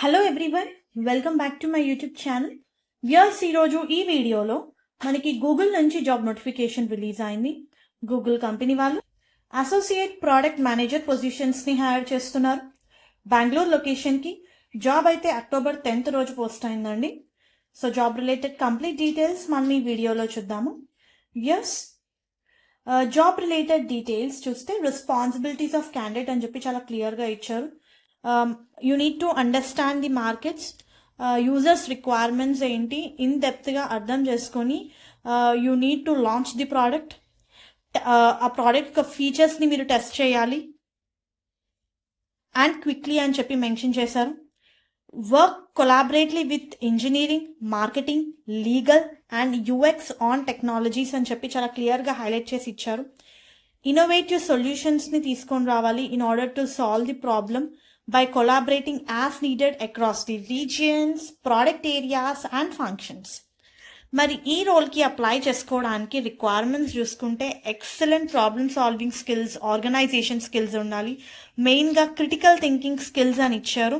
Hello everyone, welcome back to my YouTube channel. Viewers, ఈరోజు ఈ వీడియోలో మనకి గూగుల్ నుంచి జాబ్ నోటిఫికేషన్ రిలీజ్ అయింది. గూగుల్ కంపెనీ వాళ్ళు అసోసియేట్ ప్రోడక్ట్ మేనేజర్ పొజిషన్స్ని హైర్ చేస్తున్నారు. బెంగళూరు లొకేషన్కి జాబ్ అయితే అక్టోబర్ 10th రోజు పోస్ట్ అయిందండి. So job related complete details మనం ఈ వీడియోలో చూద్దాము. వ్యూయర్స్, జాబ్ రిలేటెడ్ డీటెయిల్స్ చూస్తే రెస్పాన్సిబిలిటీస్ ఆఫ్ క్యాండిడేట్ అని చెప్పి చాలా క్లియర్గా ఇచ్చారు. You need to understand the markets, users requirements ఏంటి ఇన్ డెప్త్గా అర్థం చేసుకొని you need to launch the product. ఆ ప్రోడక్ట్ యొక్క ఫీచర్స్ని మీరు టెస్ట్ చేయాలి అండ్ క్విక్లీ అని చెప్పి మెన్షన్ చేశారు. Work collaboratively with engineering, marketing, legal and UX on technologies అని చెప్పి చాలా క్లియర్గా హైలైట్ చేసి ఇచ్చారు. ఇన్నోవేటివ్ సొల్యూషన్స్ని తీసుకొని రావాలి in order to solve the problem by collaborating as needed across the regions, product areas and functions. మరి ఈ రోల్కి అప్లై చేసుకోవడానికి రిక్వైర్మెంట్స్ చూసుకుంటే excellent problem solving skills, organisation skills ఉండాలి. మెయిన్గా క్రిటికల్ థింకింగ్ స్కిల్స్ అని ఇచ్చారు.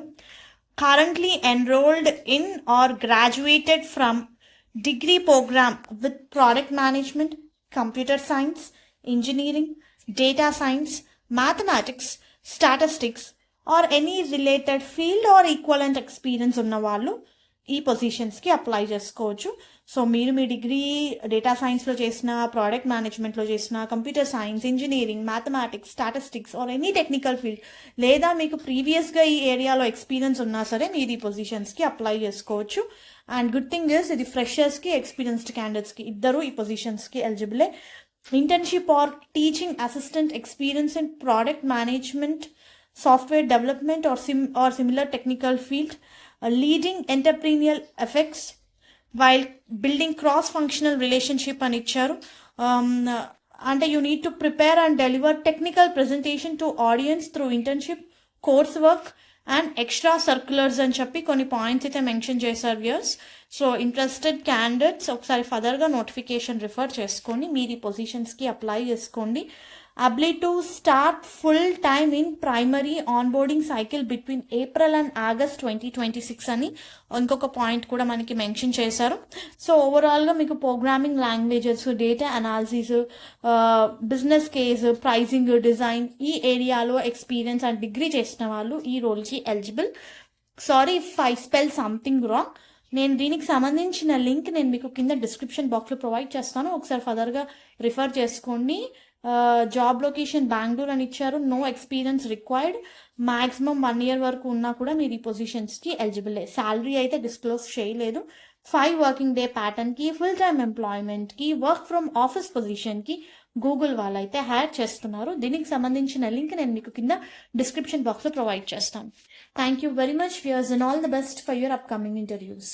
Currently enrolled in or graduated from degree programme with product management, computer science, engineering, data science, mathematics, statistics or any related field or equivalent experience ఉన్న వాళ్ళు ఈ పొజిషన్స్కి apply చేసుకోవచ్చు. So మీరు మీ డిగ్రీ డేటా సైన్స్లో చేసిన, ప్రోడక్ట్ మేనేజ్మెంట్లో చేసిన, computer science, engineering, mathematics, statistics or any technical field, లేదా మీకు ప్రీవియస్గా ఈ ఏరియాలో ఎక్స్పీరియన్స్ ఉన్నా సరే మీరు ఈ పొజిషన్స్కి అప్లై చేసుకోవచ్చు. అండ్ గుడ్ థింగ్ ఇస్ ఇది ఫ్రెషర్స్కి, ఎక్స్పీరియన్స్డ్ క్యాండిడేట్స్కి ఇద్దరు ఈ పొజిషన్స్కి ఎలిజిబులే. Internship or teaching assistant experience in product management, software development or similar technical field, leading entrepreneurial effects while building cross-functional relationship అని ఇచ్చారు. అంటే you need to prepare and deliver technical presentation to audience through internship, course work and extra circulars అని చెప్పి కొన్ని points అయితే mention చేశారు viewers. So interested candidates ఒకసారి ఫర్దర్గా నోటిఫికేషన్ రిఫర్ చేసుకొని మీరు ఈ పొజిషన్స్కి అప్లై చేసుకోండి. Ability to start full time in primary onboarding cycle between April and August 2026 అని ఇంకొక పాయింట్ కూడా మనకి మెన్షన్ చేశారు. సో ఓవరాల్గా మీకు programming languages, data analysis, business case, pricing, design ఈ ఏరియాలో ఎక్స్పీరియన్స్ అండ్ డిగ్రీ చేసిన వాళ్ళు ఈ రోల్కి eligible. Sorry if I spell something wrong. నేను దీనికి సంబంధించిన లింక్ నేను మీకు కింద డిస్క్రిప్షన్ బాక్స్లో ప్రొవైడ్ చేస్తాను, ఒకసారి ఫర్దర్గా రిఫర్ చేసుకోండి. జాబ్ లొకేషన్ బెంగళూరు అని ఇచ్చారు. No experience required. Maximum 1 year వరకు ఉన్నా కూడా మీరు ఈ పొజిషన్స్కి ఎలిజిబులే. శాలరీ అయితే డిస్క్లోజ్ చేయలేదు. 5 working day ప్యాటర్న్కి, ఫుల్ టైమ్ ఎంప్లాయ్మెంట్కి, వర్క్ ఫ్రమ్ ఆఫీస్ పొజిషన్కి గూగుల్ వాళ్ళైతే హైర్ చేస్తున్నారు. దీనికి సంబంధించిన లింక్ నేను మీకు కింద డిస్క్రిప్షన్ బాక్స్లో ప్రొవైడ్ చేస్తాను. Thank you very much viewers and all the best for your upcoming interviews.